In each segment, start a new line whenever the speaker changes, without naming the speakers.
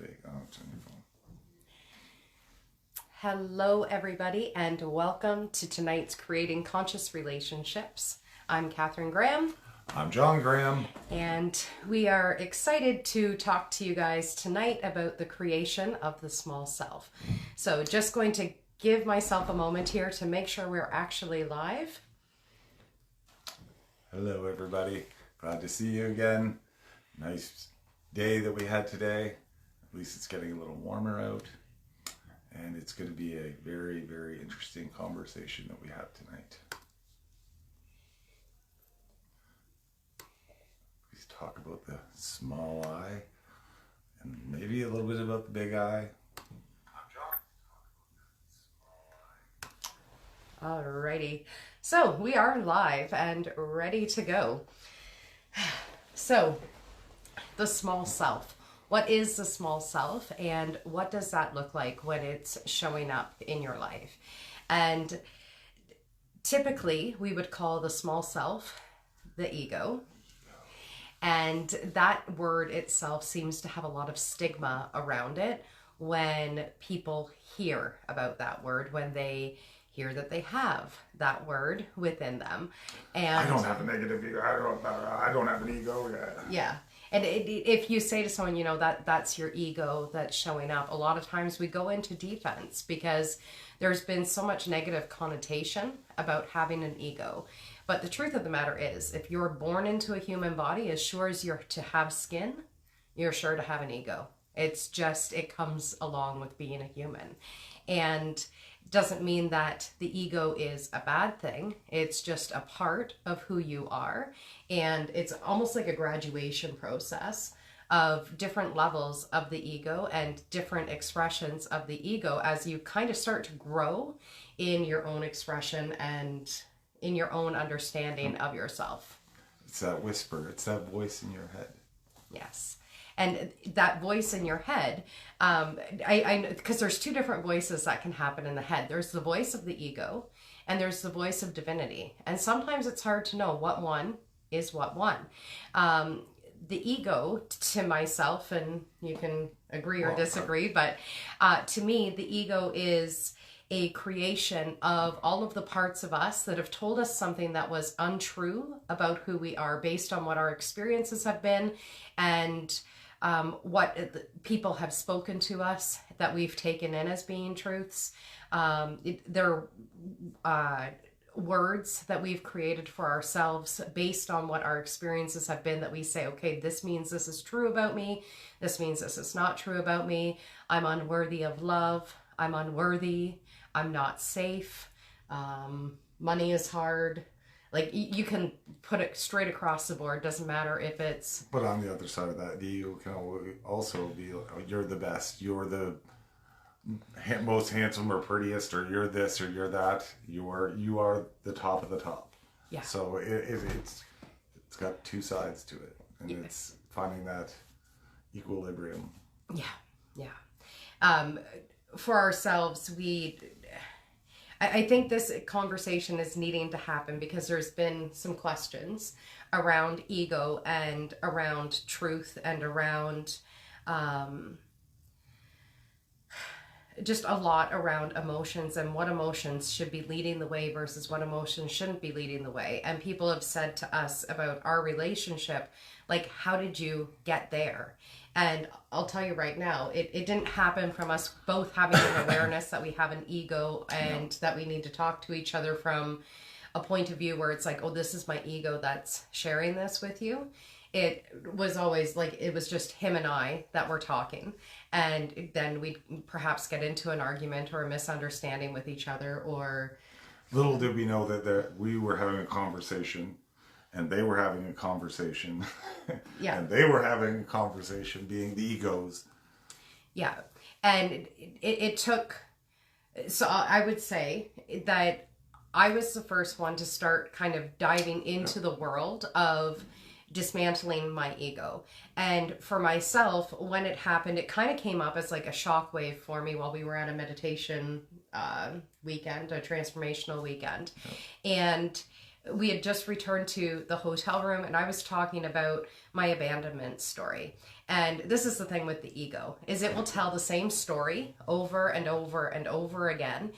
fake. Oh, it's on your phone.
Hello, everybody, and welcome to tonight's Creating Conscious Relationships. I'm Catherine Graham.
I'm John Graham.
And we are excited to talk to you guys tonight about the creation of the small self. So just going to give myself a moment here to make sure we're actually live.
Hello, everybody. Glad to see you again. Nice day that we had today. At least it's getting a little warmer out. And it's going to be a very, very interesting conversation that we have tonight. Please talk about the small eye and maybe a little bit about the big eye.
Alrighty. So we are live and ready to go. So, the small self. What is the small self and what does that look like when it's showing up in your life? And typically we would call the small self the ego. And that word itself seems to have a lot of stigma around it when people hear about that word, when they hear that they have that word within them. And
I don't have a negative ego. I don't have an ego yet.
Yeah. And if you say to someone, you know, that's your ego that's showing up, a lot of times we go into defense because there's been so much negative connotation about having an ego. But the truth of the matter is, if you're born into a human body, as sure as you're to have skin, you're sure to have an ego. It's just, it comes along with being a human. And doesn't mean that the ego is a bad thing. It's just a part of who you are. And it's almost like a graduation process of different levels of the ego and different expressions of the ego as you kind of start to grow in your own expression and in your own understanding of yourself.
It's that whisper. It's that voice in your head.
Yes. And that voice in your head, because there's two different voices that can happen in the head. There's the voice of the ego, and there's the voice of divinity. And sometimes it's hard to know what one is what one. The ego, to myself, and you can agree or disagree, but to me, the ego is a creation of all of the parts of us that have told us something that was untrue about who we are based on what our experiences have been and what people have spoken to us that we've taken in as being truths. They're words that we've created for ourselves based on what our experiences have been that we say, okay, this means this is true about me. This means this is not true about me. I'm unworthy of love. I'm unworthy. I'm not safe. Money is hard. Like, you can put it straight across the board. Doesn't matter if it's...
But on the other side of that, the ego can also be, you're the best, you're the most handsome or prettiest, or you're this or you're that. You are the top of the top.
Yeah.
So it's got two sides to it, and it's finding that equilibrium.
Yeah. For ourselves, I think this conversation is needing to happen because there's been some questions around ego and around truth and around just a lot around emotions and what emotions should be leading the way versus what emotions shouldn't be leading the way. And people have said to us about our relationship, like, how did you get there? And I'll tell you right now, it didn't happen from us both having an awareness that we have an ego and that we need to talk to each other from a point of view where it's like, oh, this is my ego that's sharing this with you. It was always like, it was just him and I that were talking. And then we'd perhaps get into an argument or a misunderstanding with each other, or...
Little did we know that we were having a conversation. And they were having a conversation.
Yeah.
And they were having a conversation, being the egos.
Yeah. And it took... So I would say that I was the first one to start kind of diving into the world of dismantling my ego. And for myself, when it happened, it kind of came up as like a shockwave for me while we were at a meditation weekend, a transformational weekend. And we had just returned to the hotel room and I was talking about my abandonment story. And this is the thing with the ego, is it will tell the same story over and over and over again,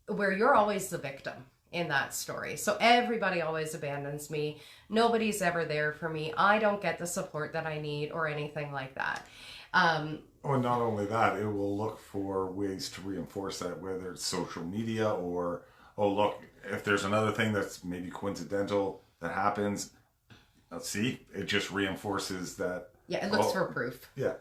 where you're always the victim in that story. So everybody always abandons me. Nobody's ever there for me. I don't get the support that I need or anything like that.
Well, not only that, it will look for ways to reinforce that, whether it's social media or, oh, look, if there's another thing that's maybe coincidental that happens, let's see, it just reinforces that.
Yeah, it looks for proof.
Yeah.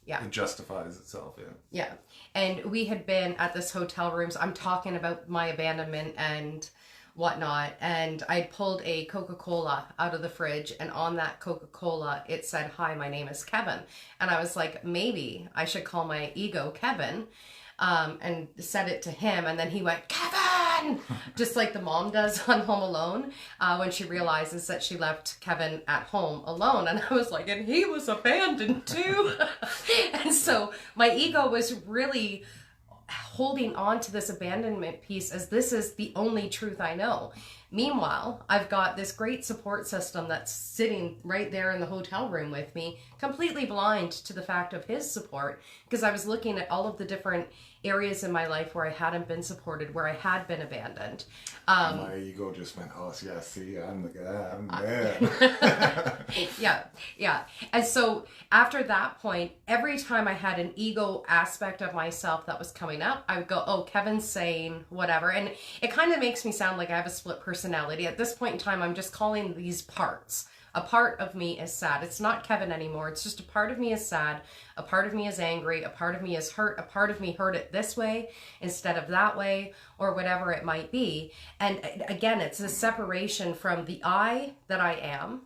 Yeah.
It justifies itself, yeah.
Yeah. And we had been at this hotel rooms. I'm talking about my abandonment and whatnot. And I pulled a Coca-Cola out of the fridge. And on that Coca-Cola, it said, "Hi, my name is Kevin." And I was like, maybe I should call my ego Kevin, and said it to him. And then he went, "Kevin!" Just like the mom does on Home Alone, when she realizes that she left Kevin at home alone. And I was like, and he was abandoned too. And so my ego was really holding on to this abandonment piece as this is the only truth I know. Meanwhile, I've got this great support system that's sitting right there in the hotel room with me, completely blind to the fact of his support, because I was looking at all of the different areas in my life where I hadn't been supported, where I had been abandoned.
My ego just went, oh, yeah, see, I'm the guy, I'm the man.
Yeah. And so after that point, every time I had an ego aspect of myself that was coming up, I would go, oh, Kevin's saying whatever. And it kind of makes me sound like I have a split personality. At this point in time, I'm just calling these parts. A part of me is sad. It's not Kevin anymore. It's just a part of me is sad. A part of me is angry. A part of me is hurt. A part of me heard it this way instead of that way, or whatever it might be. And again, it's a separation from the I that I am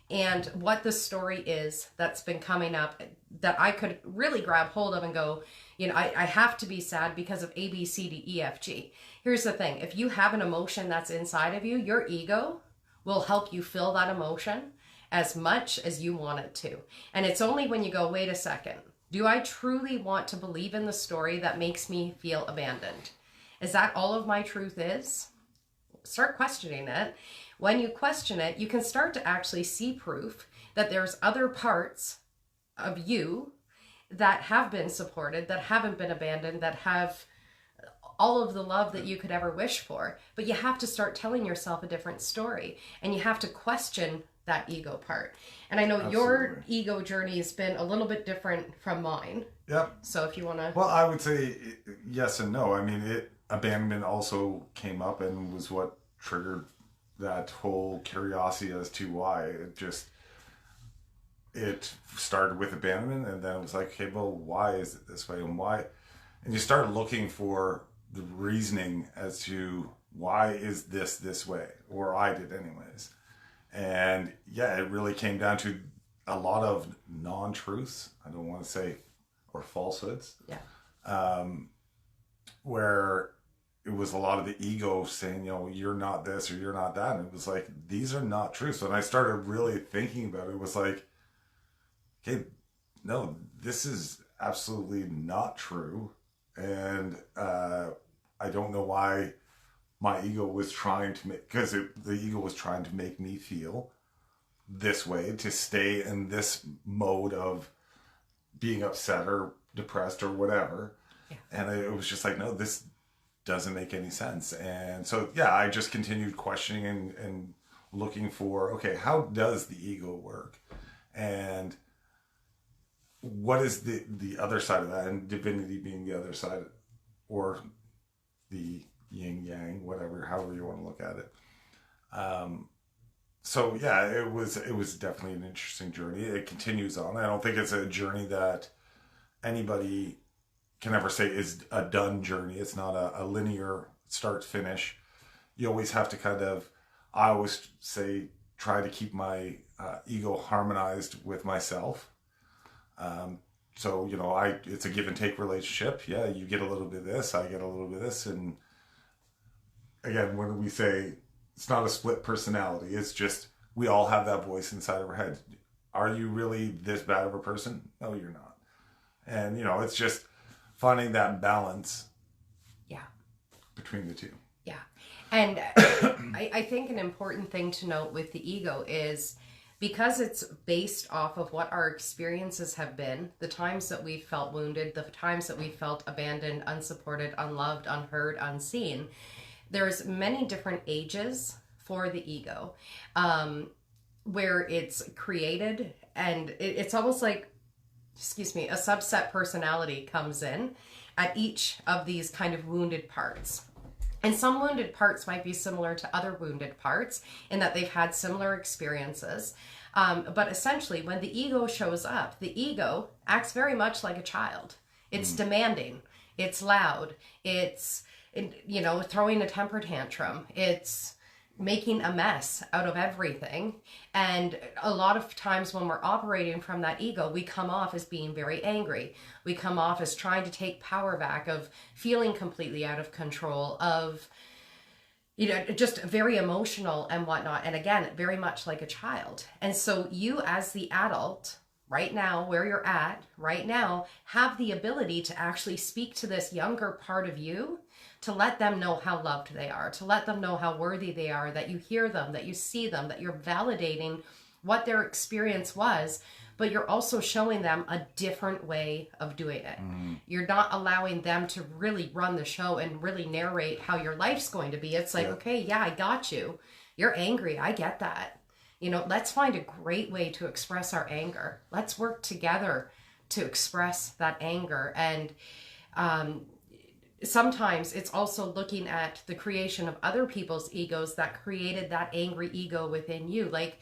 and what the story is that's been coming up that I could really grab hold of and go, I have to be sad because of A, B, C, D, E, F, G. Here's the thing. If you have an emotion that's inside of you, your ego will help you feel that emotion as much as you want it to. And it's only when you go, wait a second, do I truly want to believe in the story that makes me feel abandoned? Is that all of my truth is? Start questioning it. When you question it, you can start to actually see proof that there's other parts of you that have been supported, that haven't been abandoned, that have all of the love that you could ever wish for. But you have to start telling yourself a different story, and you have to question that ego part. And I know
Absolutely.
Your ego journey has been a little bit different from mine.
Yep.
So if you want to...
Well, I would say yes and no. I mean, abandonment also came up and was what triggered that whole curiosity as to why. It started with abandonment, and then it was like, okay, well, why is it this way, and why? And you start looking for the reasoning as to why is this way, or I did anyways. And yeah, it really came down to a lot of non-truths. I don't want to say, or falsehoods.
Yeah.
Where it was a lot of the ego saying, you're not this or you're not that. And it was like, these are not truths. So when I started really thinking about it, it was like, okay, no, this is absolutely not true. And I don't know why my ego was trying to make, because the ego was trying to make me feel this way, to stay in this mode of being upset or depressed or whatever. Yeah. And it was just like, no, this doesn't make any sense. And so, yeah, I just continued questioning and looking for, okay, how does the ego work? And what is the other side of that? And divinity being the other side, or the yin yang, whatever, however you want to look at it. So yeah, it was definitely an interesting journey. It continues on. I don't think it's a journey that anybody can ever say is a done journey. It's not a linear start finish. You always have to I always say, try to keep my ego harmonized with myself. So, it's a give and take relationship. Yeah, you get a little bit of this, I get a little bit of this. And again, when we say it's not a split personality, it's just, we all have that voice inside of our head. Are you really this bad of a person? No, you're not. And, it's just finding that balance.
Yeah.
Between the two.
Yeah. And I think an important thing to note with the ego is because it's based off of what our experiences have been, the times that we felt wounded, the times that we felt abandoned, unsupported, unloved, unheard, unseen, there's many different ages for the ego, where it's created, and it's almost like, excuse me, a subset personality comes in at each of these kind of wounded parts. And some wounded parts might be similar to other wounded parts in that they've had similar experiences. But essentially, when the ego shows up, the ego acts very much like a child. It's demanding, it's loud, it's, throwing a temper tantrum, it's making a mess out of everything. And a lot of times when we're operating from that ego, we come off as being very angry. We come off as trying to take power back, of feeling completely out of control, of, just very emotional and whatnot. And again, very much like a child. And so you as the adult right now, where you're at right now, have the ability to actually speak to this younger part of you, to let them know how loved they are, to let them know how worthy they are, that you hear them, that you see them, that you're validating what their experience was, but you're also showing them a different way of doing it. You're not allowing them to really run the show and really narrate how your life's going to be. It's like, okay, yeah, I got you. You're angry. I get that. Let's find a great way to express our anger. Let's work together to express that anger. And sometimes it's also looking at the creation of other people's egos that created that angry ego within you. Like,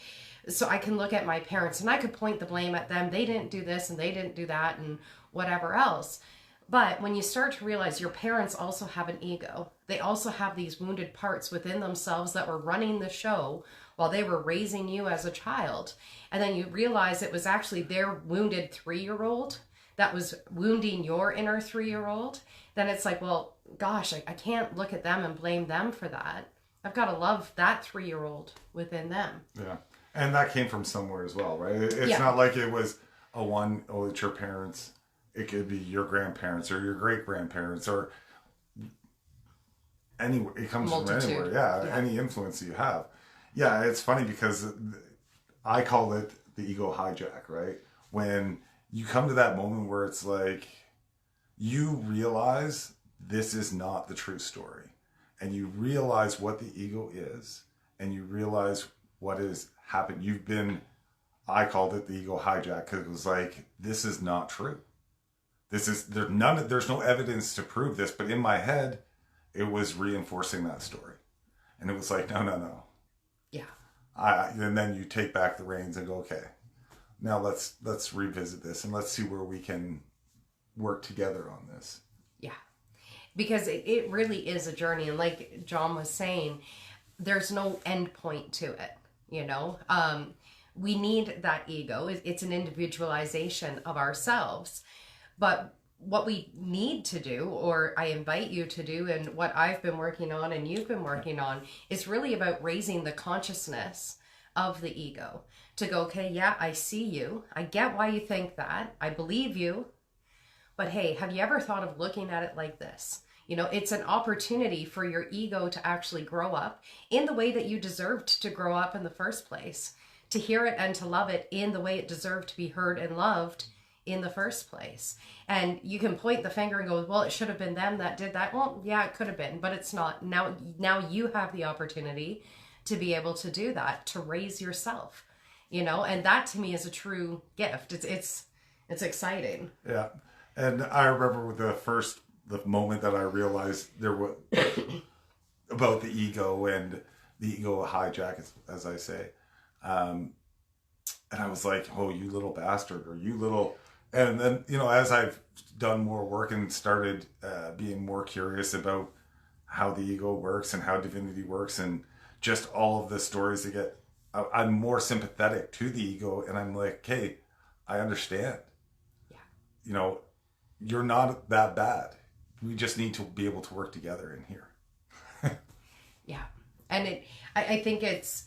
so I can look at my parents and I could point the blame at them. They didn't do this and they didn't do that and whatever else. But when you start to realize your parents also have an ego, they also have these wounded parts within themselves that were running the show while they were raising you as a child. And then you realize it was actually their wounded 3-year-old that was wounding your inner 3-year-old. Then it's like, well, gosh, I can't look at them and blame them for that. I've got to love that 3-year-old within them.
Yeah. And that came from somewhere as well, right? It's not like it was it's your parents. It could be your grandparents or your great grandparents or anywhere. It comes from anywhere. Yeah, any influence you have. Yeah, it's funny because I call it the ego hijack, right? When you come to that moment where it's like you realize this is not the true story, and you realize what the ego is, and you realize what has happened. I called it the ego hijack because it was like, this is not true. There's no evidence to prove this, but in my head, it was reinforcing that story. And it was like, no.
Yeah.
And then you take back the reins and go, okay, now let's revisit this and let's see where we can work together on this.
Yeah. Because it really is a journey. And like John was saying, there's no end point to it. We need that ego. It's an individualization of ourselves. But what we need to do, or I invite you to do, and what I've been working on and you've been working on, is really about raising the consciousness of the ego. To go, okay, yeah, I see you. I get why you think that. I believe you. But hey, have you ever thought of looking at it like this? It's an opportunity for your ego to actually grow up in the way that you deserved to grow up in the first place, to hear it and to love it in the way it deserved to be heard and loved in the first place. And you can point the finger and go, well, it should have been them that did that. Well, yeah, it could have been, but it's not. Now you have the opportunity to be able to do that, to raise yourself, and that to me is a true gift. It's exciting.
Yeah. And I remember the moment that I realized there was about the ego and the ego hijack, as I say. And I was like, oh, you little bastard, or you little... And then, as I've done more work and started being more curious about how the ego works and how divinity works and just all of the stories that get... I'm more sympathetic to the ego, and I'm like, hey, I understand. Yeah. You're not that bad. We just need to be able to work together in here.
Yeah. And I think it's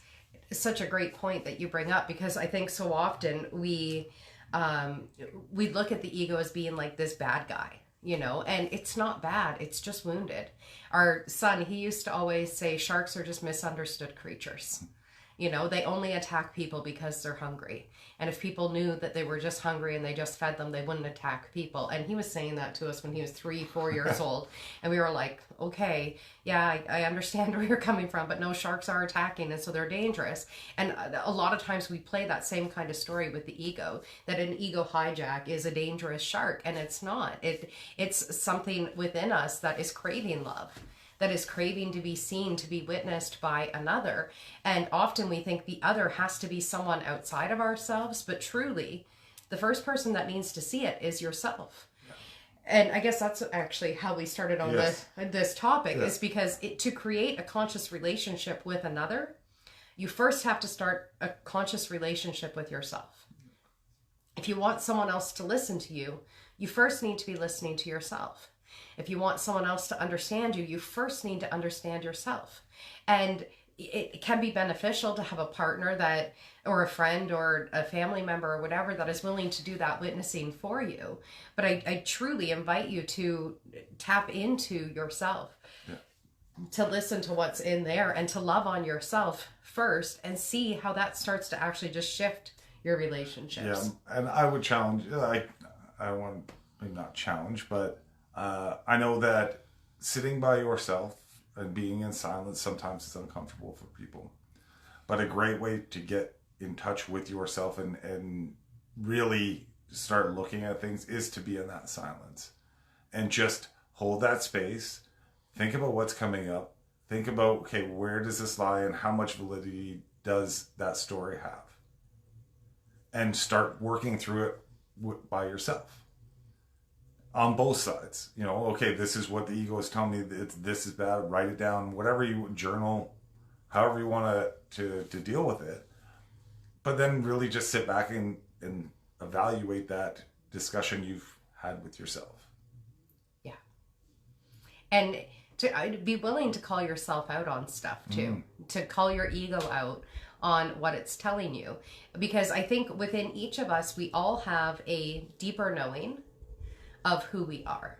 such a great point that you bring up, because I think so often we look at the ego as being like this bad guy, and it's not bad. It's just wounded. Our son, he used to always say sharks are just misunderstood creatures. They only attack people because they're hungry. And if people knew that they were just hungry and they just fed them, they wouldn't attack people. And he was saying that to us when he was 3-4 years old. And we were like, okay, yeah, I understand where you're coming from, but no, sharks are attacking, and so they're dangerous. And a lot of times we play that same kind of story with the ego, that an ego hijack is a dangerous shark, and it's not. It's something within us that is craving love, that is craving to be seen, to be witnessed by another. And often we think the other has to be someone outside of ourselves, but truly, the first person that needs to see it is yourself. Yeah. And I guess that's actually how we started on this topic, is because to create a conscious relationship with another, you first have to start a conscious relationship with yourself. If you want someone else to listen to you, you first need to be listening to yourself. If you want someone else to understand you, you first need to understand yourself. And it can be beneficial to have a partner that, or a friend or a family member or whatever, that is willing to do that witnessing for you. But I truly invite you to tap into yourself, to listen to what's in there, and to love on yourself first, and see how that starts to actually just shift your relationships.
Yeah, and I would challenge, I want, maybe not challenge, but I know that sitting by yourself and being in silence sometimes is uncomfortable for people. But a great way to get in touch with yourself and really start looking at things is to be in that silence. And just hold that space. Think about what's coming up. Think about, okay, where does this lie and how much validity does that story have? And start working through it by yourself. On both sides, okay, this is what the ego is telling me, this is bad, write it down, whatever you journal, however you want to deal with it. But then really just sit back and evaluate that discussion you've had with yourself.
Yeah. And to be willing to call yourself out on stuff too, to call your ego out on what it's telling you. Because I think within each of us, we all have a deeper knowing of who we are.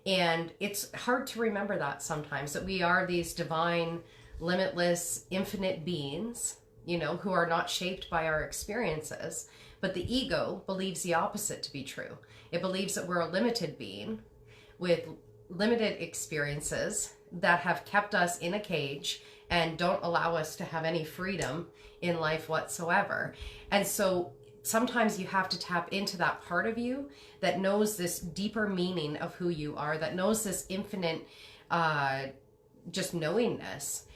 And it's hard to remember that sometimes, that we are these divine, limitless, infinite beings, who are not shaped by our experiences. But the ego believes the opposite to be true. It believes that we're a limited being with limited experiences that have kept us in a cage and don't allow us to have any freedom in life whatsoever. And so sometimes you have to tap into that part of you that knows this deeper meaning of who you are, that knows this infinite just knowingness.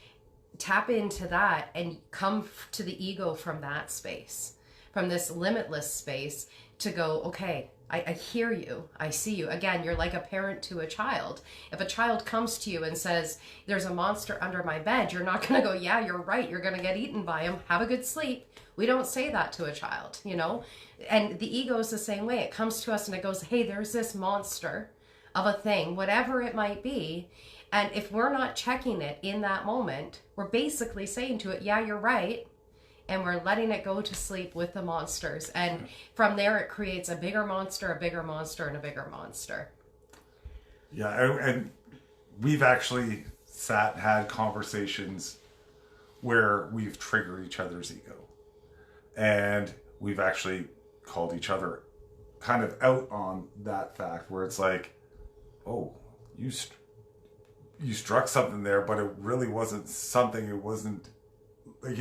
Tap into that and come to the ego from that space, from this limitless space, to go, okay, I hear you, I see you. Again, you're like a parent to a child. If a child comes to you and says, there's a monster under my bed, you're not going to go, yeah, you're right, you're going to get eaten by him, have a good sleep. We don't say that to a child, And the ego is the same way. It comes to us and it goes, hey, there's this monster of a thing, whatever it might be. And if we're not checking it in that moment, we're basically saying to it, yeah, you're right. And we're letting it go to sleep with the monsters. And from there, it creates a bigger monster, and a bigger monster.
Yeah, and we've actually had conversations where we've triggered each other's ego. And we've actually called each other kind of out on that fact, where it's like, oh, you struck something there, but it really wasn't something. It wasn't in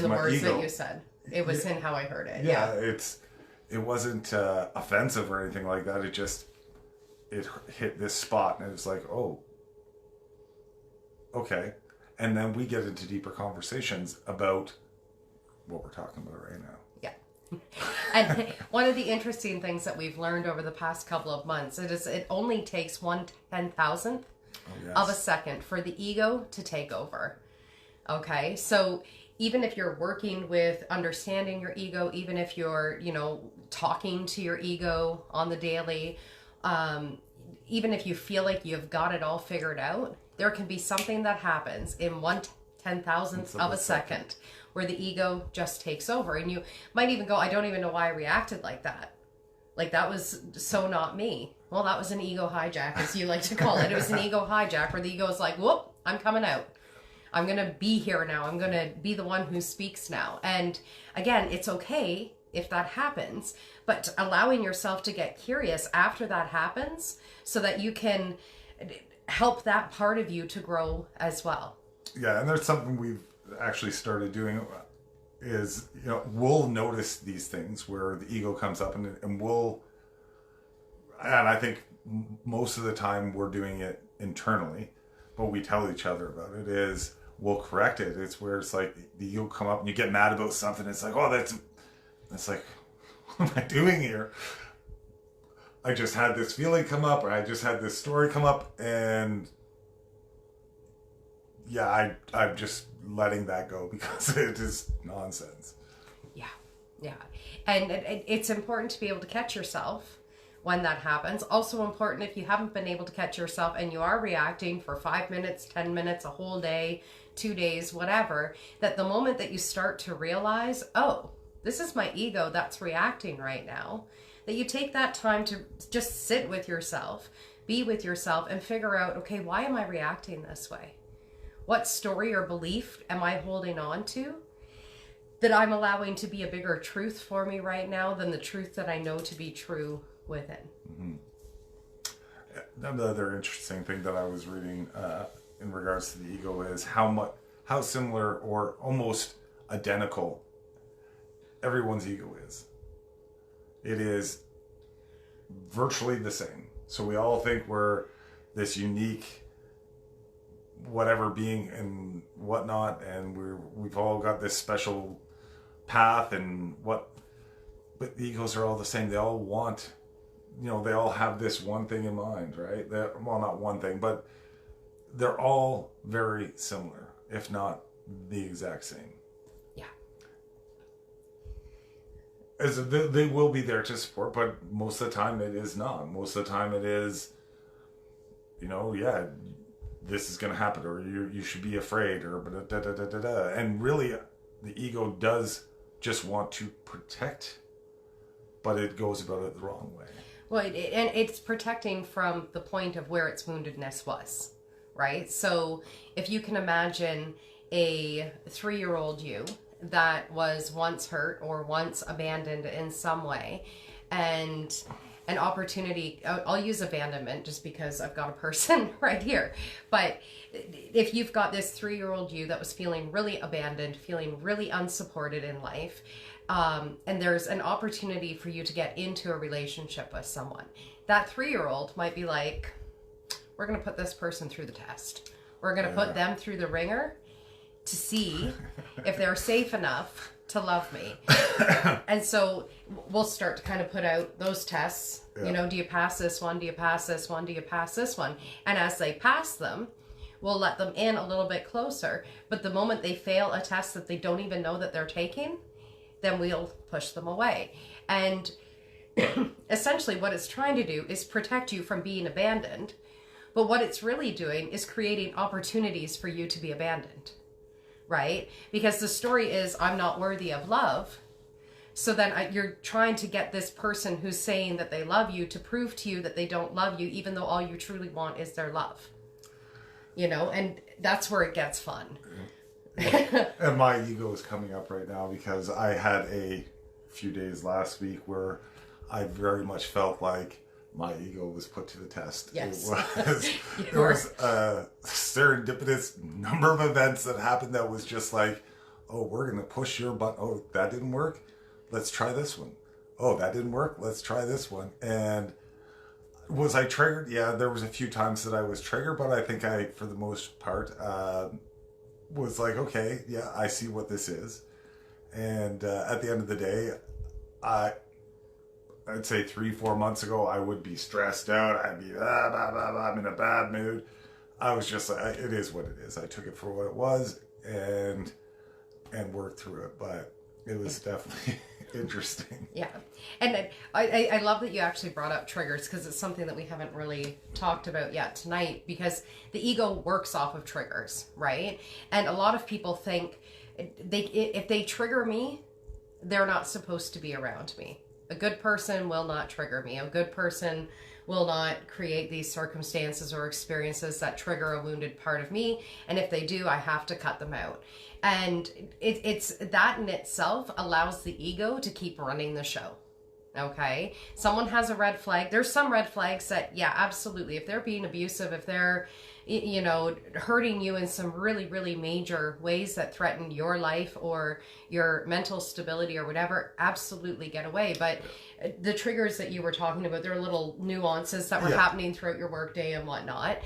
the
words
ego
that you said. It was in how I heard it.
Yeah. It wasn't offensive or anything like that. It hit this spot, and it was like, oh, okay. And then we get into deeper conversations about what we're talking about right now.
Yeah. And one of the interesting things that we've learned over the past couple of months is it only takes 1/10,000th of a second for the ego to take over. Okay, so even if you're working with understanding your ego, even if you're, talking to your ego on the daily, even if you feel like you've got it all figured out, there can be something that happens in 1/10,000th of a second where the ego just takes over. And you might even go, I don't even know why I reacted like that. Like, that was so not me. Well, that was an ego hijack, as you like to call it. It was an ego hijack where the ego is like, whoop, I'm coming out. I'm going to be here now. I'm going to be the one who speaks now. And again, it's okay if that happens, but allowing yourself to get curious after that happens so that you can help that part of you to grow as well.
Yeah, and there's something we've actually started doing is, we'll notice these things where the ego comes up, and I think most of the time we're doing it internally, but we tell each other about it, is we'll correct it. It's where it's like the ego come up and you get mad about something. It's like, oh, it's like, what am I doing here? I just had this feeling come up, or I just had this story come up, and yeah, I'm just letting that go because it is nonsense.
Yeah. And it's important to be able to catch yourself when that happens. Also important, if you haven't been able to catch yourself and you are reacting for 5 minutes, 10 minutes, a whole day, 2 days, whatever, that the moment that you start to realize, oh, this is my ego that's reacting right now, that you take that time to just sit with yourself, be with yourself, and figure out, okay, why am I reacting this way? What story or belief am I holding on to that I'm allowing to be a bigger truth for me right now than the truth that I know to be true within?
Mm-hmm. Another interesting thing that I was reading in regards to the ego is how similar or almost identical everyone's ego is. It is virtually the same. So we all think we're this unique whatever being and whatnot, and we've all got this special path but the egos are all the same. They all want, they all have this one thing in mind, right? Well, not one thing, but they're all very similar, if not the exact same.
Yeah.
As they will be there to support, but most of the time it is not. Most of the time it is, yeah, this is going to happen, or you should be afraid, or and really the ego does just want to protect, but it goes about it the wrong way.
Well, and it's protecting from the point of where its woundedness was, right? So if you can imagine a 3-year-old you that was once hurt or once abandoned in some way, and an opportunity, I'll use abandonment just because I've got a person right here, but if you've got this 3-year-old you that was feeling really abandoned, feeling really unsupported in life, and there's an opportunity for you to get into a relationship with someone, that 3-year-old might be like, we're going to put this person through the test. We're going to put them through the ringer to see if they're safe enough to love me. And so we'll start to kind of put out those tests.
Yeah.
Do you pass this one? Do you pass this one? Do you pass this one? And as they pass them, we'll let them in a little bit closer. But the moment they fail a test that they don't even know that they're taking, then we'll push them away. And essentially what it's trying to do is protect you from being abandoned. But what it's really doing is creating opportunities for you to be abandoned. Right? Because the story is, I'm not worthy of love. So then you're trying to get this person who's saying that they love you to prove to you that they don't love you, even though all you truly want is their love. And that's where it gets fun.
And my ego is coming up right now because I had a few days last week where I very much felt like my ego was put to the test.
Yes.
There was a serendipitous number of events that happened that was just like, oh, we're going to push your button. Oh, that didn't work. Let's try this one. Oh, that didn't work. Let's try this one. And was I triggered? Yeah, there was a few times that I was triggered, but I think for the most part, was like, okay, yeah, I see what this is. And at the end of the day, I'd say 3-4 months ago, I would be stressed out. I'd be, I'm in a bad mood. I was just like, it is what it is. I took it for what it was and worked through it. But it was definitely interesting.
Yeah. And I love that you actually brought up triggers, because it's something that we haven't really talked about yet tonight, because the ego works off of triggers, right? And a lot of people think if they trigger me, they're not supposed to be around me. A good person will not trigger me. A good person will not create these circumstances or experiences that trigger a wounded part of me. And if they do, I have to cut them out. And it's that in itself allows the ego to keep running the show. Okay, someone has a red flag. There's some red flags that, yeah, absolutely. If they're being abusive, if they're, hurting you in some really, really major ways that threaten your life or your mental stability or whatever, absolutely get away. But the triggers that you were talking about, there are little nuances that were happening throughout your workday and whatnot.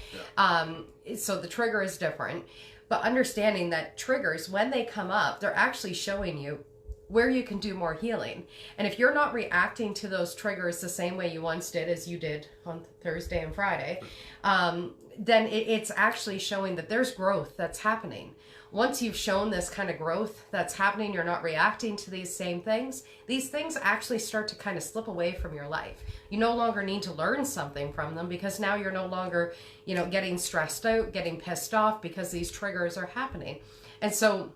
So the trigger is different. But understanding that triggers, when they come up, they're actually showing you where you can do more healing. And if you're not reacting to those triggers the same way you once did, as you did on Thursday and Friday, then it's actually showing that there's growth that's happening. Once you've shown this kind of growth that's happening, you're not reacting to these same things, these things actually start to kind of slip away from your life. You no longer need to learn something from them, because now you're no longer, getting stressed out, getting pissed off because these triggers are happening. And so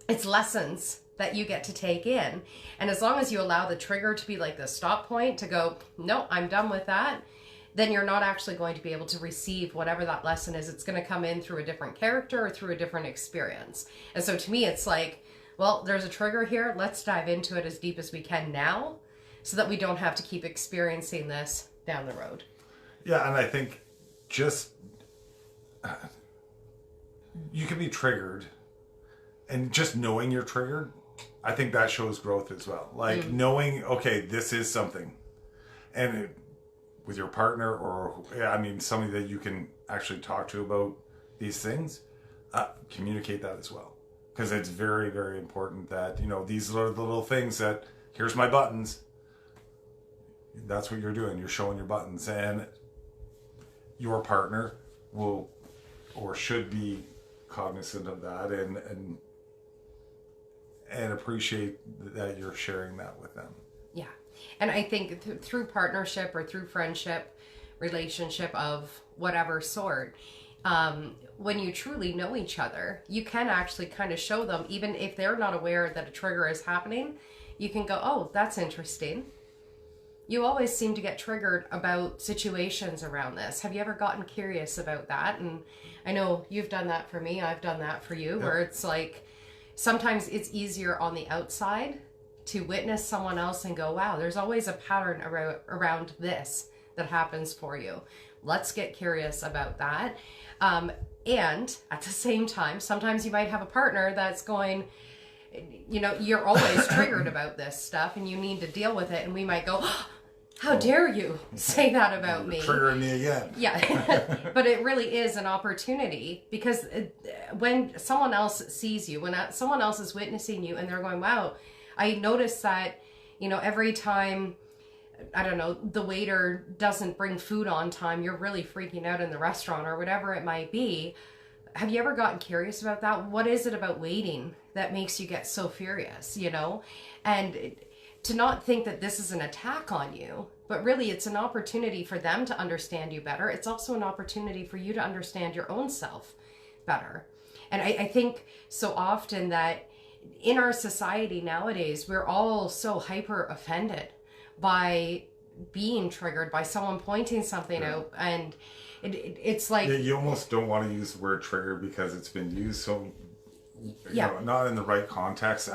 it's lessons that you get to take in. And as long as you allow the trigger to be like the stop point to go, no, I'm done with that, then you're not actually going to be able to receive whatever that lesson is. It's going to come in through a different character or through a different experience. And so to me, it's like, well, there's a trigger here. Let's dive into it as deep as we can now so that we don't have to keep experiencing this down the road.
Yeah, and I think just you can be triggered, and just knowing you're triggered, I think that shows growth as well. Like knowing, okay, this is something. And with your partner or, somebody that you can actually talk to about these things, communicate that as well. Because it's very, very important that, these are the little things that, here's my buttons. That's what you're doing. You're showing your buttons. And your partner will or should be cognizant of that and appreciate that you're sharing that with them.
Yeah. And I think through partnership or through friendship, relationship of whatever sort, when you truly know each other, you can actually kind of show them, even if they're not aware that a trigger is happening, you can go, oh, that's interesting. You always seem to get triggered about situations around this. Have you ever gotten curious about that? And I know you've done that for me. I've done that for you, where it's like, sometimes it's easier on the outside to witness someone else and go, wow, there's always a pattern around this that happens for you. Let's get curious about that. And at the same time, sometimes you might have a partner that's going, you're always triggered about this stuff and you need to deal with it. And we might go, oh, how dare you say that about me?
Triggering me again.
Yeah. But it really is an opportunity, because when someone else sees you, when someone else is witnessing you and they're going, wow, I noticed that, every time, I don't know, the waiter doesn't bring food on time, you're really freaking out in the restaurant or whatever it might be. Have you ever gotten curious about that? What is it about waiting that makes you get so furious, And to not think that this is an attack on you, but really it's an opportunity for them to understand you better. It's also an opportunity for you to understand your own self better. And I think so often that in our society nowadays, we're all so hyper offended by being triggered, by someone pointing something out. And it's like...
You almost don't want to use the word trigger because it's been used so, not in the right context.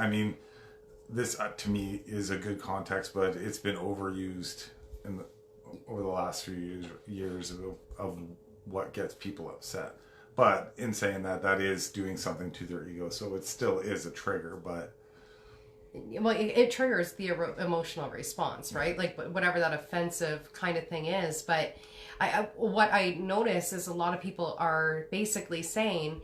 This to me is a good context, but it's been overused over the last few years of what gets people upset. But in saying that, that is doing something to their ego, so it still is a trigger. But
it triggers the emotional response, right? Like whatever that offensive kind of thing is. But what I notice is a lot of people are basically saying,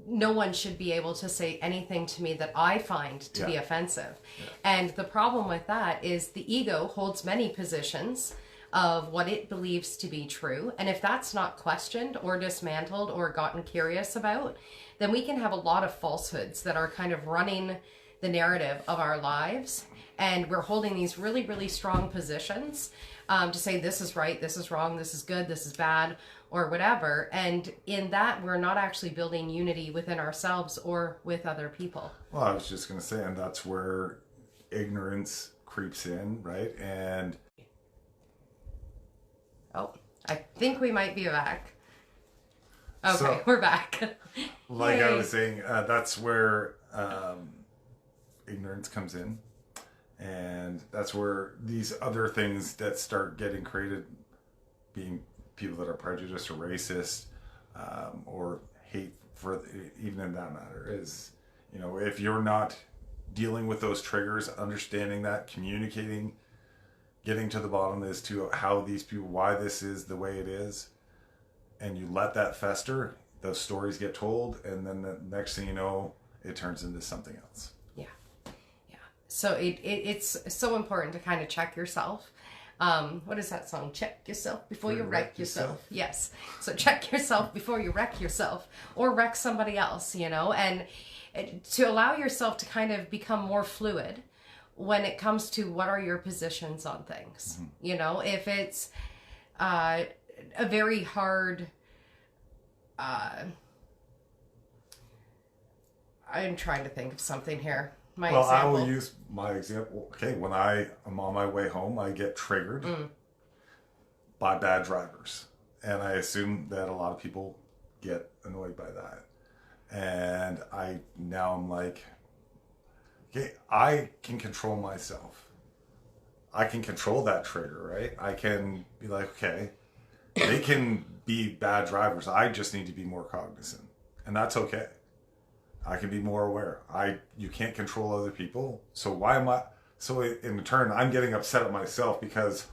no one should be able to say anything to me that I find to be offensive. And the problem with that is the ego holds many positions of what it believes to be true. And if that's not questioned or dismantled or gotten curious about, then we can have a lot of falsehoods that are kind of running the narrative of our lives. And we're holding these really, really strong positions to say this is right, this is wrong, this is good, this is bad, or whatever. And in that, we're not actually building unity within ourselves or with other people.
Well, I was just going to say, and that's where ignorance creeps in, right? And
Oh, I think we might be back. Okay,
So-
we're back.
like I
Yay.
was saying, that's where ignorance comes in. And that's where these other things that start getting created, being people that are prejudiced or racist, or hate for, even in that matter, is, you know, if you're not dealing with those triggers, understanding that, communicating, getting to the bottom as to how these people, why this is the way it is, and you let that fester, those stories get told, and then the next thing you know, it turns into something else.
Yeah. Yeah. So it's so important to kind of check yourself. What is that song? Check yourself before you wreck yourself. Yes. So check yourself before you wreck yourself or wreck somebody else, you know, and to allow yourself to kind of become more fluid when it comes to what are your positions on things. Mm-hmm. You know, if it's a very hard, I'm trying to think of something here.
Well, example. I will use my example. Okay, when I am on my way home, I get triggered by bad drivers. And I assume that a lot of people get annoyed by that. And I'm like, okay, I can control myself. I can control that trigger, right? I can be like, okay, they can be bad drivers. I just need to be more cognizant. And that's okay. I can be more aware. You can't control other people. So why am I? So in turn, I'm getting upset at myself because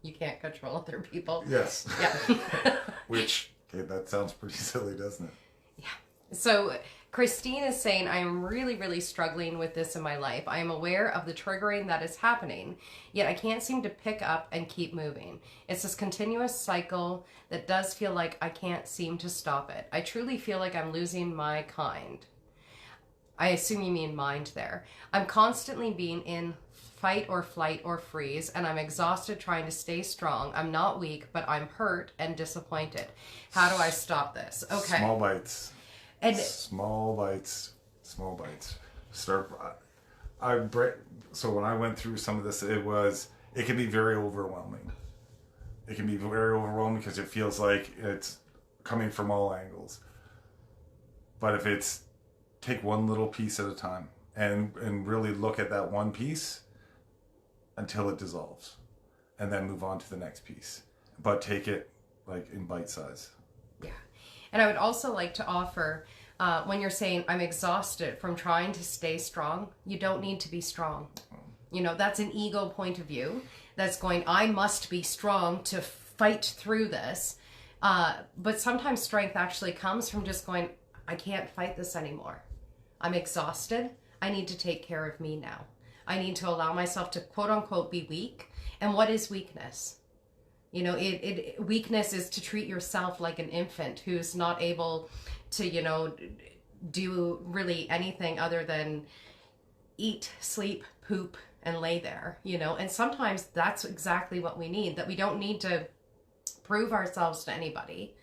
you can't control other people.
Yes.
Yeah.
Which, okay, that sounds pretty silly, doesn't it?
Yeah. So Christine is saying, I am really, really struggling with this in my life. I am aware of the triggering that is happening, yet I can't seem to pick up and keep moving. It's this continuous cycle that does feel like I can't seem to stop it. I truly feel like I'm losing my kind. I assume you mean mind there. I'm constantly being in fight or flight or freeze, and I'm exhausted trying to stay strong. I'm not weak, but I'm hurt and disappointed. How do I stop this? Okay.
Small bites.
And
small bites. So when I went through some of this, it can be very overwhelming. It can be very overwhelming because it feels like it's coming from all angles. But if it's take one little piece at a time and really look at that one piece until it dissolves, and then move on to the next piece. But take it like in bite size.
Yeah. And I would also like to offer, when you're saying I'm exhausted from trying to stay strong, you don't need to be strong. You know, that's an ego point of view that's going, I must be strong to fight through this. But sometimes strength actually comes from just going, I can't fight this anymore. I'm exhausted. I need to take care of me now. I need to allow myself to quote unquote be weak. And what is weakness? You know, weakness is to treat yourself like an infant who's not able to, you know, do really anything other than eat, sleep, poop, and lay there, you know. And sometimes that's exactly what we need, that we don't need to prove ourselves to anybody,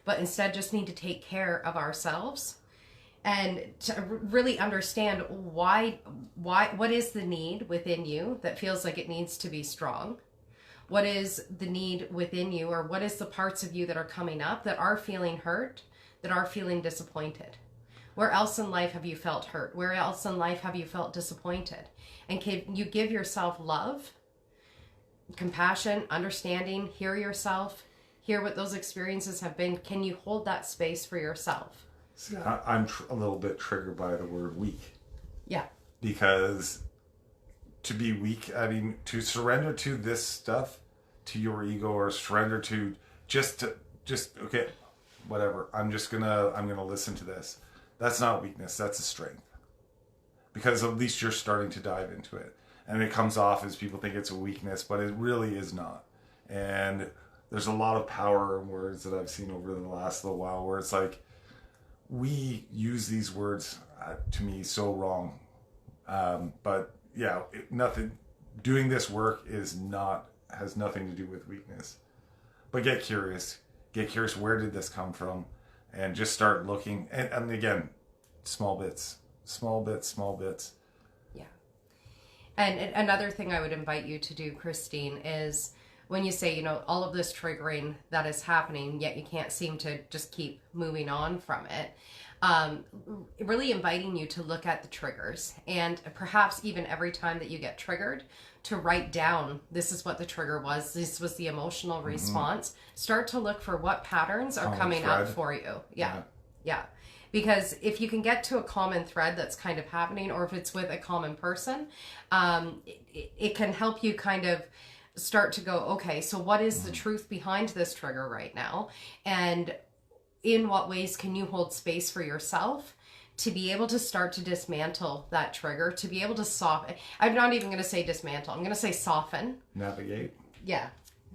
but instead just need to take care of ourselves and to really understand what is the need within you that feels like it needs to be strong. What is the need within you, or what is the parts of you that are coming up that are feeling hurt, that are feeling disappointed? Where else in life have you felt hurt? Where else in life have you felt disappointed? And can you give yourself love, compassion, understanding, hear yourself, hear what those experiences have been? Can you hold that space for yourself?
See, I'm a little bit triggered by the word weak.
Yeah.
Because to be weak, I mean, to surrender to this stuff, to your ego, or surrender to just okay, whatever. I'm gonna listen to this. That's not weakness. That's a strength. Because at least you're starting to dive into it, and it comes off as people think it's a weakness, but it really is not. And there's a lot of power in words that I've seen over the last little while, where it's like we use these words to me so wrong. But yeah, nothing. Doing this work has nothing to do with weakness. But get curious. Get curious. Where did this come from? And just start looking. And again, small bits. Yeah.
And another thing I would invite you to do, Christine, is when you say, all of this triggering that is happening, yet you can't seem to just keep moving on from it, really inviting you to look at the triggers, and perhaps even every time that you get triggered, to write down, this is what the trigger was, this was the emotional response. Start to look for what patterns are coming up for you. Yeah. Because if you can get to a common thread that's kind of happening, or if it's with a common person, it can help you kind of start to go, okay, so what is the truth behind this trigger right now? And in what ways can you hold space for yourself to be able to start to dismantle that trigger, to be able to soften? I'm not even going to say dismantle. I'm going to say soften.
Navigate.
Yeah.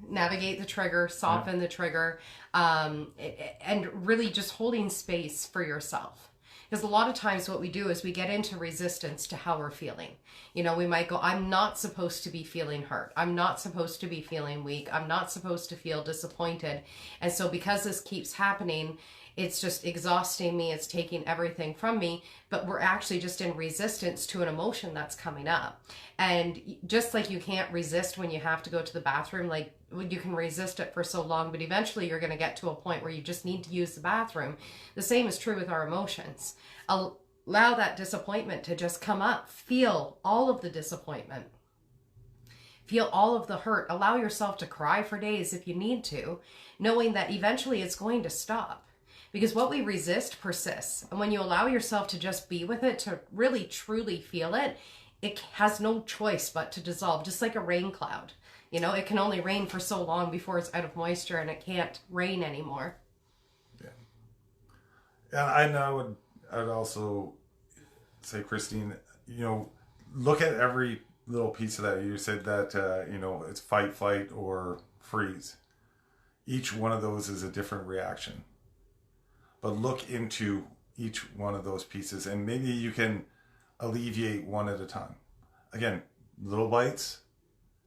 Navigate the trigger, soften the trigger, and really just holding space for yourself. Because a lot of times what we do is we get into resistance to how we're feeling. We might go, I'm not supposed to be feeling hurt. I'm not supposed to be feeling weak. I'm not supposed to feel disappointed. And so because this keeps happening, it's just exhausting me. It's taking everything from me. But we're actually just in resistance to an emotion that's coming up. And just like you can't resist when you have to go to the bathroom, like you can resist it for so long, but eventually you're going to get to a point where you just need to use the bathroom. The same is true with our emotions. Allow that disappointment to just come up. Feel all of the disappointment. Feel all of the hurt. Allow yourself to cry for days if you need to, knowing that eventually it's going to stop. Because what we resist persists. And when you allow yourself to just be with it, to really truly feel it, it has no choice but to dissolve, just like a rain cloud. It can only rain for so long before it's out of moisture and it can't rain anymore.
Yeah. And I'd also say, Christine, look at every little piece of that. You said that, it's fight, flight, or freeze. Each one of those is a different reaction. But look into each one of those pieces, and maybe you can alleviate one at a time. Again, little bites.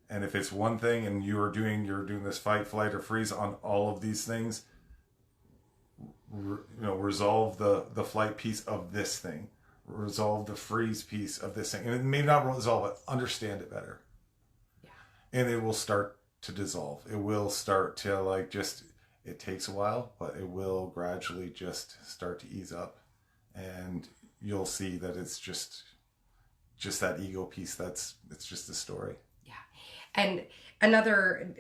And if it's one thing and you're doing this fight, flight, or freeze on all of these things, resolve the flight piece of this thing, resolve the freeze piece of this thing, and maybe not resolve it, understand it better.
Yeah.
And it will start to dissolve. It will start to it takes a while, but it will gradually just start to ease up, and you'll see that it's just that ego piece. It's just a story.
Yeah. And another,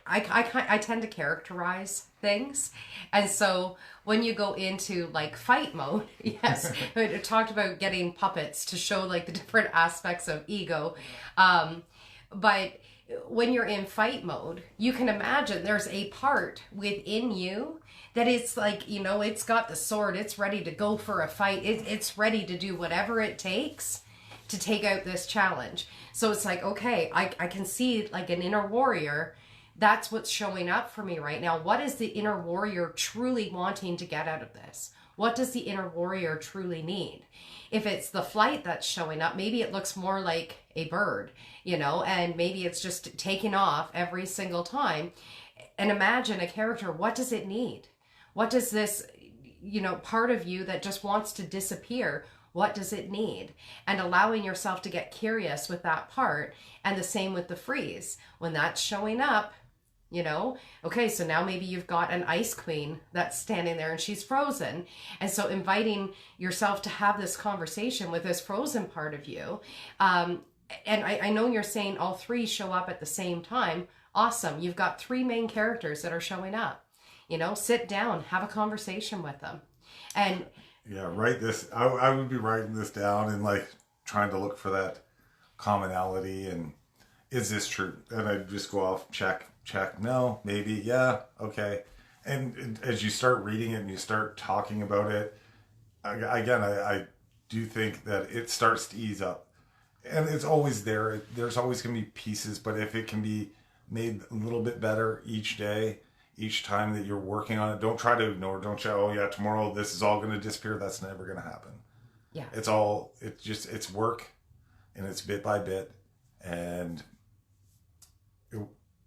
I tend to characterize things. And so when you go into like fight mode, yes, I talked about getting puppets to show like the different aspects of ego. But when you're in fight mode, you can imagine there's a part within you that it's like, it's got the sword, it's ready to go for a fight. It's ready to do whatever it takes to take out this challenge. So it's like, okay, I can see like an inner warrior. That's what's showing up for me right now. What is the inner warrior truly wanting to get out of this? What does the inner warrior truly need? If it's the flight that's showing up, maybe it looks more like a bird, and maybe it's just taking off every single time. And imagine a character, what does it need? What does this, part of you that just wants to disappear, what does it need? And allowing yourself to get curious with that part. And the same with the freeze. When that's showing up, okay, so now maybe you've got an ice queen that's standing there and she's frozen. And so inviting yourself to have this conversation with this frozen part of you. And I know you're saying all three show up at the same time. Awesome. You've got three main characters that are showing up. Sit down, have a conversation with them. And
yeah, write this. I would be writing this down and like trying to look for that commonality and is this true? And I just go off, check, no, maybe, yeah, okay. And as you start reading it and you start talking about it, I do think that it starts to ease up. And it's always there. There's always going to be pieces, but if it can be made a little bit better each day, each time that you're working on it, don't try to ignore, don't say, oh yeah, tomorrow this is all going to disappear. That's never going to happen.
Yeah.
It's work, and it's bit by bit, and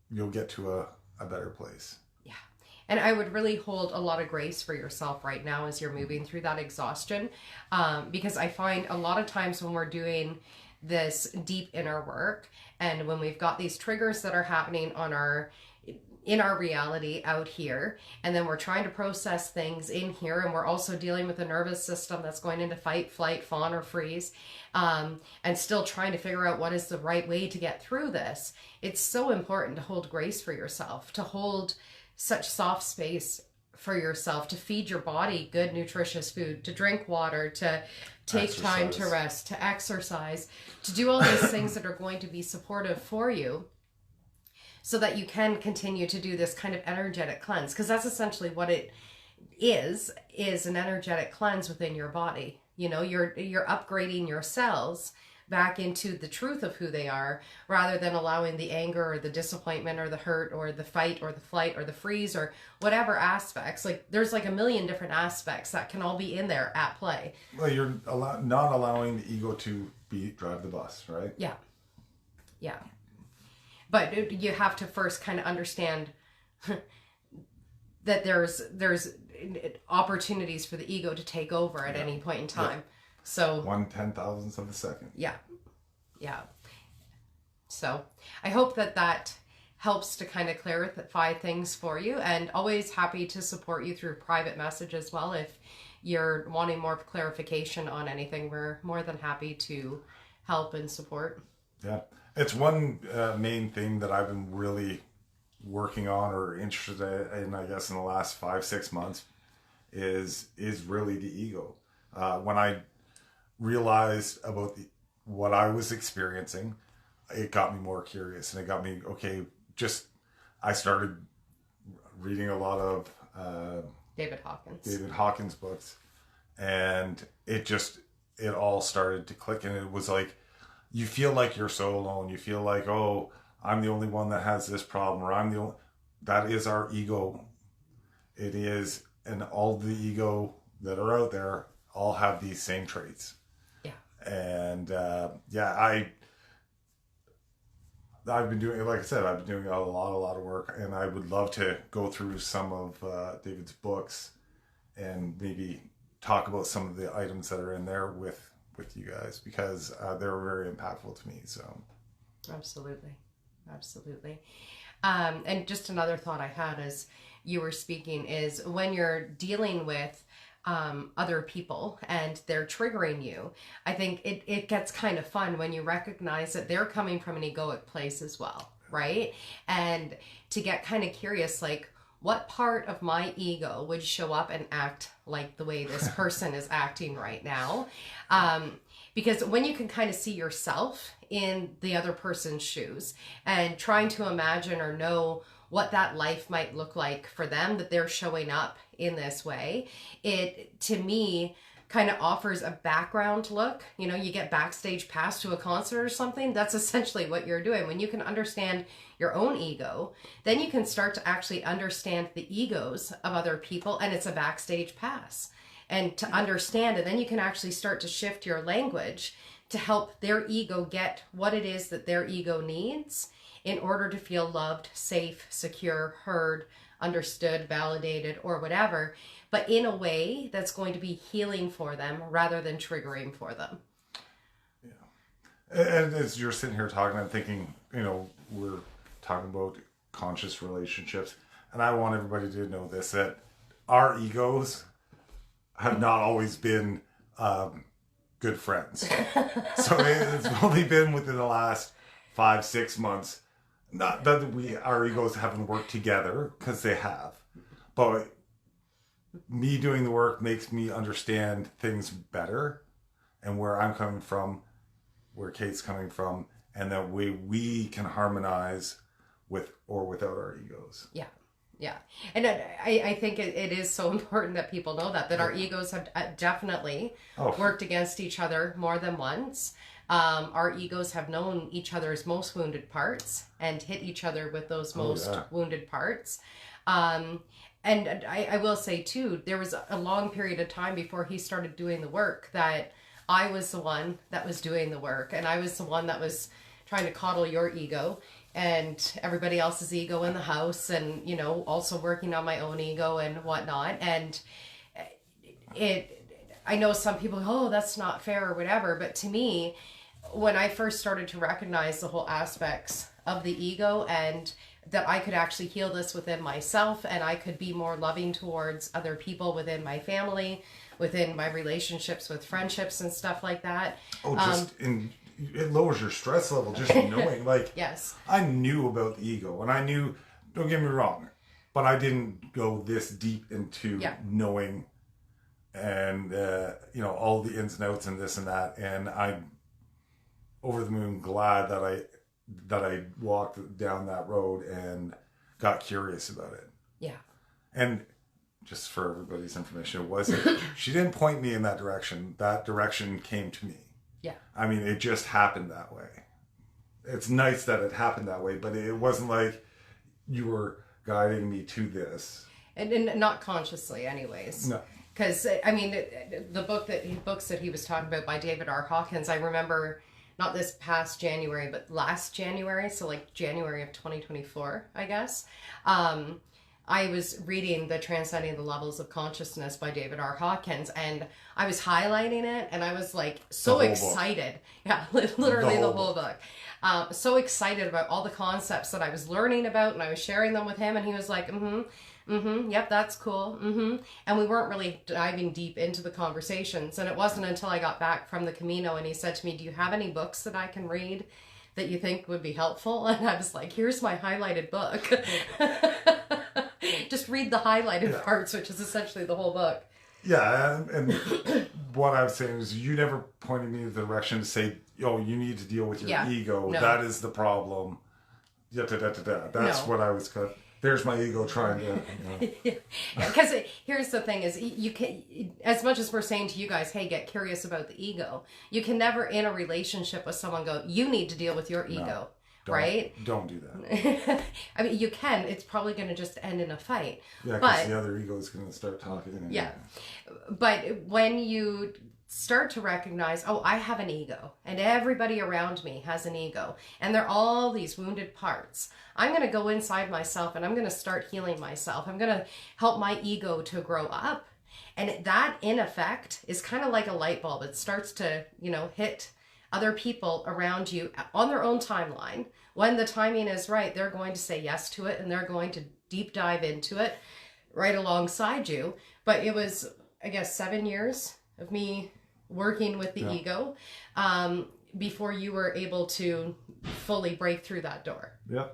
you'll get to a better place.
Yeah. And I would really hold a lot of grace for yourself right now as you're moving through that exhaustion. Because I find a lot of times when we're doing this deep inner work. And when we've got these triggers that are happening in our reality out here, and then we're trying to process things in here, and we're also dealing with a nervous system that's going into fight, flight, fawn, or freeze, and still trying to figure out what is the right way to get through this. It's so important to hold grace for yourself, to hold such soft space for yourself, to feed your body good nutritious food, to drink water, to take time to rest, to exercise, to do all these things that are going to be supportive for you, so that you can continue to do this kind of energetic cleanse. Because that's essentially what it is an energetic cleanse within your body. You know, you're upgrading your cells back into the truth of who they are, rather than allowing the anger or the disappointment or the hurt or the fight or the flight or the freeze or whatever aspects. Like, there's like a million different aspects that can all be in there at play.
Well, you're not allowing the ego to drive the bus, right?
Yeah. But you have to first kind of understand that there's opportunities for the ego to take over at any point in time. Yeah. So
1/10,000th of a second.
Yeah. So I hope that helps to kind of clarify things for you, and always happy to support you through private message as well. If you're wanting more clarification on anything, we're more than happy to help and support.
Yeah. It's one main thing that I've been really working on or interested in, I guess, in the last 5-6 months is really the ego. When I realized about what I was experiencing, it got me more curious, and it got me, I started reading a lot of
David
Hawkins books, and it all started to click, and it was like, you feel like you're so alone. You feel like, oh, I'm the only one that has this problem, or that is our ego. It is, and all the ego that are out there all have these same traits.
Yeah.
And I've been doing, like I said, I've been doing a lot of work, and I would love to go through some of David's books and maybe talk about some of the items that are in there with you guys, because they're very impactful to me. So
absolutely. And just another thought I had as you were speaking is, when you're dealing with other people and they're triggering you, I think it gets kind of fun when you recognize that they're coming from an egoic place as well, right? And to get kind of curious, like, what part of my ego would show up and act like the way this person is acting right now? Because when you can kind of see yourself in the other person's shoes and trying to imagine or know what that life might look like for them, that they're showing up in this way, it, to me, kind of offers a background look. You know, you get backstage pass to a concert or something. That's essentially what you're doing. When you can understand your own ego, then you can start to actually understand the egos of other people, and it's a backstage pass. And to understand, and then you can actually start to shift your language to help their ego get what it is that their ego needs in order to feel loved, safe, secure, heard, understood, validated, or whatever, but in a way that's going to be healing for them rather than triggering for them.
Yeah. And as you're sitting here talking, I'm thinking, we're talking about conscious relationships, and I want everybody to know this, that our egos have not always been good friends. So it's only been within the last 5-6 months. Not that our egos haven't worked together, because they have. But me doing the work makes me understand things better, and where I'm coming from, where Kate's coming from, and that we can harmonize with or without our egos.
Yeah. And I think it is so important that people know that our egos have definitely worked against each other more than once. Our egos have known each other's most wounded parts and hit each other with those most wounded parts. And I will say too, there was a long period of time before he started doing the work that I was the one that was doing the work, and I was the one that was trying to coddle your ego and everybody else's ego in the house, and also working on my own ego and whatnot. And I know some people, oh, that's not fair or whatever, but to me, when I first started to recognize the whole aspects of the ego, and that I could actually heal this within myself, and I could be more loving towards other people within my family, within my relationships with friendships and stuff like that.
Oh, it lowers your stress level just knowing. Like,
Yes.
I knew about the ego, and I knew, don't get me wrong, but I didn't go this deep into knowing and, all the ins and outs and this and that. And I'm over the moon glad that I walked down that road and got curious about it.
Yeah.
And just for everybody's information, she didn't point me in that direction. That direction came to me.
Yeah.
I mean, it just happened that way. It's nice that it happened that way, but it wasn't like you were guiding me to this.
And not consciously anyways.
No.
Because, I mean, the books that he was talking about by David R. Hawkins, I remember not this past January, but last January, so like January of 2024, I guess. I was reading The Transcending the Levels of Consciousness by David R. Hawkins, and I was highlighting it, and I was like so excited. Book. Yeah, literally the whole book. So excited about all the concepts that I was learning about, and I was sharing them with him, and he was like, yep, that's cool, And we weren't really diving deep into the conversations, and it wasn't until I got back from the Camino, and he said to me, do you have any books that I can read that you think would be helpful? And I was like, here's my highlighted book. Just read the highlighted parts, which is essentially the whole book.
Yeah, and what I was saying is you never pointed me in the direction to say, oh, you need to deal with your ego. No. That is the problem. That's what I was kind of... There's my ego trying to...
Because here's the thing is, you can, as much as we're saying to you guys, hey, get curious about the ego, you can never in a relationship with someone go, you need to deal with your ego. Right?
Don't do that.
I mean, you can. It's probably going to just end in a fight.
Yeah, because the other ego is going to start talking.
Yeah. But when you start to recognize, oh, I have an ego, and everybody around me has an ego, and they're all these wounded parts. I'm going to go inside myself, and I'm going to start healing myself. I'm going to help my ego to grow up. And that, in effect, is kind of like a light bulb. It starts to, hit other people around you on their own timeline. When the timing is right, they're going to say yes to it, and they're going to deep dive into it right alongside you. But it was, I guess, 7 years of me working with the ego before you were able to fully break through that door. Yeah.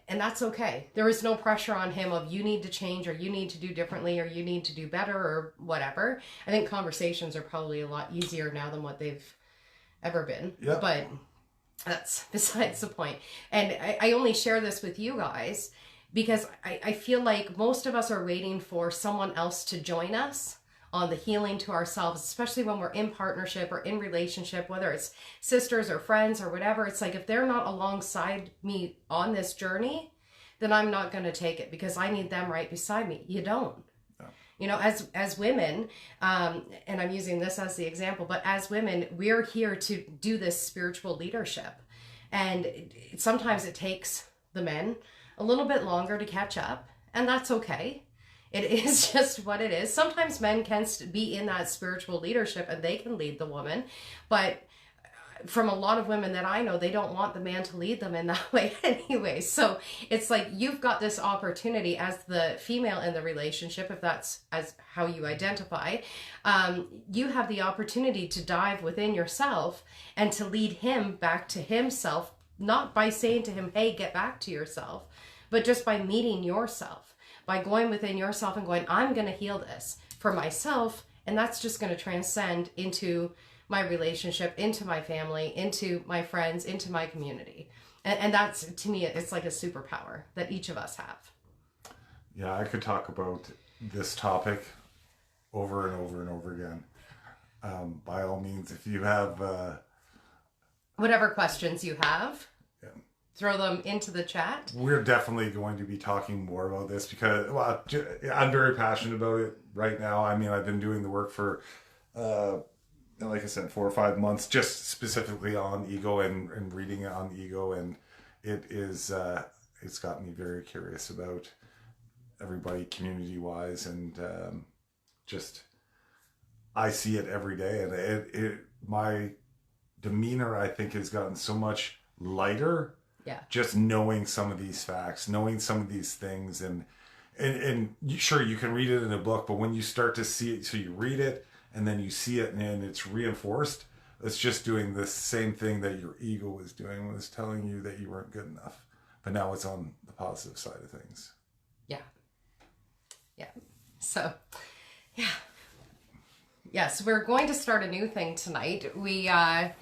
And that's okay. There was no pressure on him of you need to change, or you need to do differently, or you need to do better, or whatever. I think conversations are probably a lot easier now than what they've ever been. Yeah. But that's besides the point. And I only share this with you guys because I feel like most of us are waiting for someone else to join us on the healing to ourselves, especially when we're in partnership or in relationship, whether it's sisters or friends or whatever. It's like, if they're not alongside me on this journey, then I'm not going to take it because I need them right beside me. You don't. As women, and I'm using this as the example, but as women, we're here to do this spiritual leadership. And sometimes it takes the men a little bit longer to catch up, and that's okay. It is just what it is. Sometimes men can be in that spiritual leadership and they can lead the woman, but from a lot of women that I know, they don't want the man to lead them in that way anyway. So it's like, you've got this opportunity as the female in the relationship, if that's as how you identify, you have the opportunity to dive within yourself and to lead him back to himself, not by saying to him, hey, get back to yourself, but just by meeting yourself, by going within yourself and going, I'm going to heal this for myself. And that's just going to transcend into my relationship, into my family, into my friends, into my community. And that's, to me, it's like a superpower that each of us have.
Yeah, I could talk about this topic over and over and over again. By all means, if you have...
whatever questions you have, throw them into the chat.
We're definitely going to be talking more about this because, well, I'm very passionate about it right now. I mean, I've been doing the work for... like I said, 4 or 5 months, just specifically on ego and reading on ego. And it is, it's got me very curious about everybody community wise. And, just, I see it every day, and my demeanor, I think, has gotten so much lighter.
Yeah.
Just knowing some of these facts, knowing some of these things, and sure, you can read it in a book, but when you start to see it, so you read it and then you see it and it's reinforced, it's just doing the same thing that your ego was doing, was telling you that you weren't good enough. But now it's on the positive side of things.
Yeah. Yeah. So, yeah. Yes, we're going to start a new thing tonight. We have,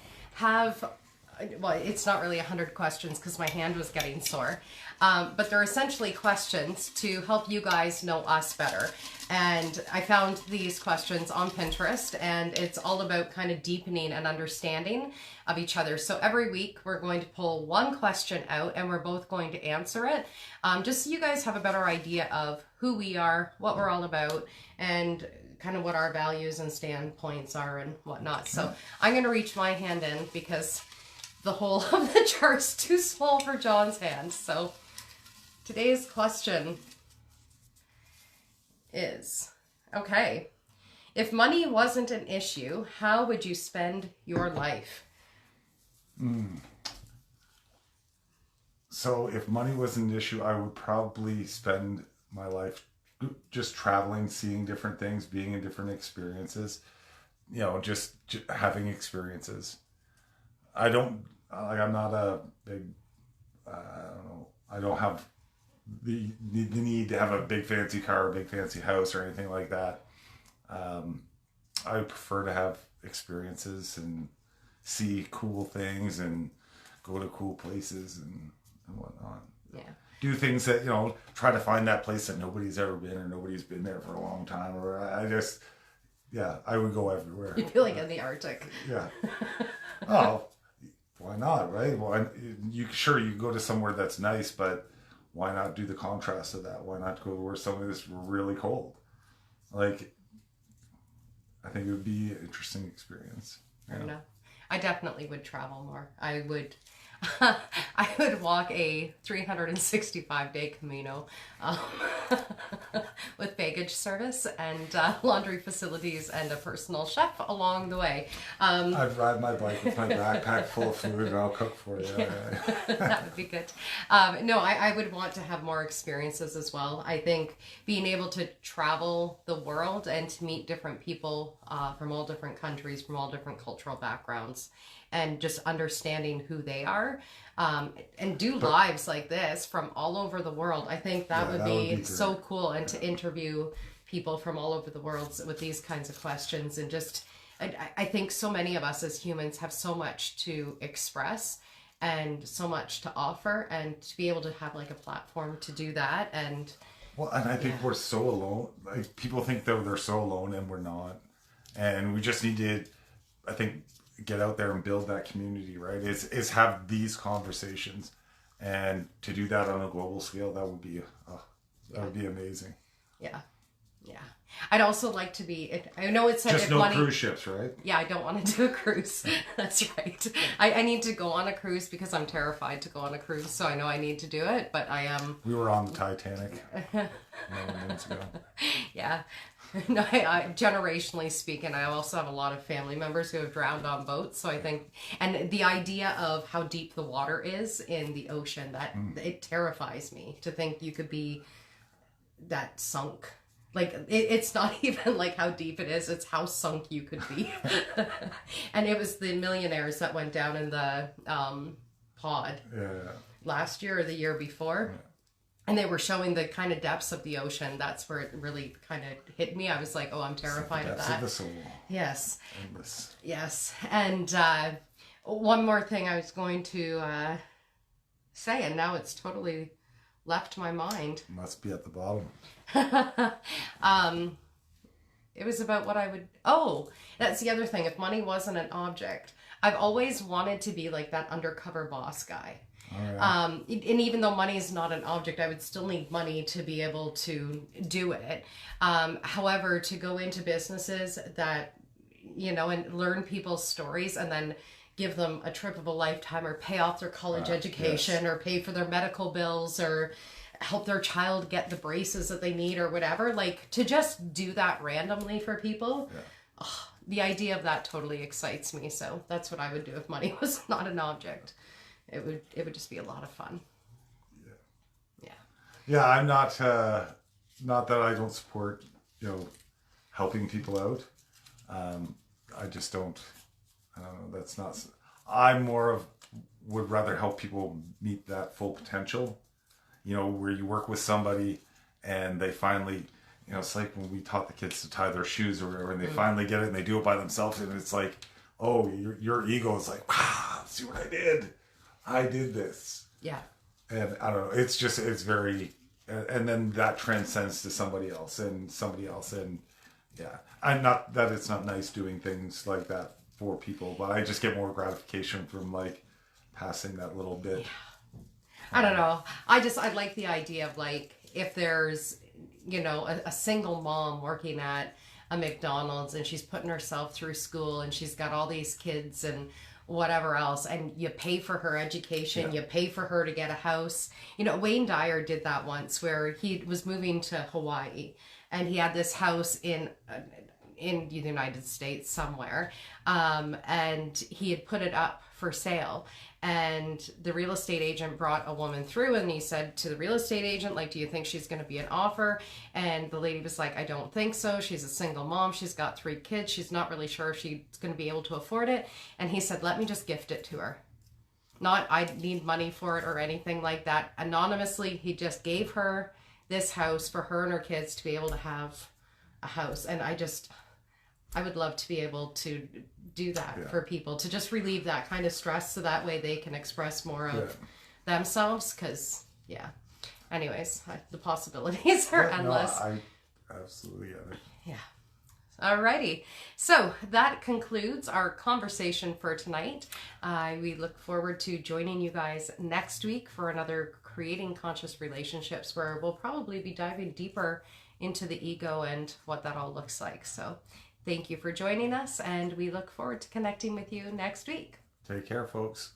well, it's not really 100 questions because my hand was getting sore. But they're essentially questions to help you guys know us better. And I found these questions on Pinterest, and it's all about kind of deepening and understanding of each other. So every week we're going to pull one question out and we're both going to answer it. Just so you guys have a better idea of who we are, what we're all about, and kind of what our values and standpoints are and whatnot. So I'm going to reach my hand in because the whole of the chart's too small for John's hand. So today's question is, okay, if money wasn't an issue, how would you spend your life?
So if money wasn't an issue, I would probably spend my life just traveling, seeing different things, being in different experiences, just having experiences. I'm not a big, I don't know, I don't have the need to have a big fancy car, a big fancy house or anything like that. I prefer to have experiences and see cool things and go to cool places and whatnot.
Yeah.
Do things that, try to find that place that nobody's ever been or nobody's been there for a long time. Or I would go everywhere.
You feel like in the Arctic.
Yeah. Oh, why not, right? Well, you go to somewhere that's nice, but why not do the contrast of that? Why not go where somewhere that's really cold? Like, I think it would be an interesting experience.
I don't know. I definitely would travel more. I would walk a 365-day Camino with baggage service and laundry facilities and a personal chef along the way.
I'd ride my bike with my backpack full of food and I'll cook for you.
Yeah. That would be good. No, I would want to have more experiences as well. I think being able to travel the world and to meet different people from all different countries, from all different cultural backgrounds, and just understanding who they are, and do lives like this from all over the world. I think that would be so cool. And to interview people from all over the world with these kinds of questions. And just, I think so many of us as humans have so much to express and so much to offer, and to be able to have like a platform to do that. And
I think we're so alone. Like, people think that they're so alone, and we're not. And we just need to, I think, get out there and build that community, right? Is have these conversations, and to do that on a global scale, that would be amazing.
Yeah. I'd also like to be, I know it said
just no cruise ships, right?
Yeah, I don't want to do a cruise. That's right. I need to go on a cruise because I'm terrified to go on a cruise, so I know I need to do it, but I am.
We were on the Titanic months ago.
Yeah. No, I generationally speaking, I also have a lot of family members who have drowned on boats. So I think, and the idea of how deep the water is in the ocean, that it terrifies me to think you could be that sunk. Like, it's not even like how deep it is, it's how sunk you could be. And it was the millionaires that went down in the pod last year or the year before. Yeah. And they were showing the kind of depths of the ocean. That's where it really kind of hit me. I was like, oh, I'm terrified of that.
Of the soul.
Yes.
Endless.
Yes. And one more thing I was going to say, and now it's totally left my mind.
Must be at the bottom.
It was about what I would... Oh, that's the other thing. If money wasn't an object, I've always wanted to be like that undercover boss guy. Oh, yeah. And even though money is not an object, I would still need money to be able to do it. However, to go into businesses that, and learn people's stories and then give them a trip of a lifetime, or pay off their college education, or pay for their medical bills, or help their child get the braces that they need or whatever, like to just do that randomly for people. Yeah. Oh, the idea of that totally excites me. So that's what I would do if money was not an object. It would just be a lot of fun. Yeah.
Yeah, I'm not not that I don't support, helping people out. I just don't. I don't know. That's not. I'm more of would rather help people meet that full potential. Where you work with somebody and they finally, it's like when we taught the kids to tie their shoes or whatever, and they finally get it and they do it by themselves, and it's like, oh, your ego is like, wow, see what I did? I did this.
Yeah.
And I don't know. It's very, and then that transcends to somebody else, and yeah. I'm not that it's not nice doing things like that for people, but I just get more gratification from like passing that little bit.
Yeah. I don't know. I like the idea of like if there's, a single mom working at a McDonald's and she's putting herself through school and she's got all these kids and whatever else, and you pay for her education, you pay for her to get a house. Wayne Dyer did that once where he was moving to Hawaii and he had this house in the United States somewhere, and he had put it up for sale, and the real estate agent brought a woman through and he said to the real estate agent, like, do you think she's going to be an offer? And the lady was like, I don't think so. She's a single mom. She's got 3 kids. She's not really sure if she's going to be able to afford it. And he said, let me just gift it to her. Not I need money for it or anything like that. Anonymously, he just gave her this house for her and her kids to be able to have a house. And I would love to be able to do that for people, to just relieve that kind of stress so that way they can express more of themselves. Because, anyways, the possibilities are endless.
No, I absolutely get it.
Yeah. Alrighty. So that concludes our conversation for tonight. We look forward to joining you guys next week for another Creating Conscious Relationships, where we'll probably be diving deeper into the ego and what that all looks like. So thank you for joining us, and we look forward to connecting with you next week.
Take care, folks.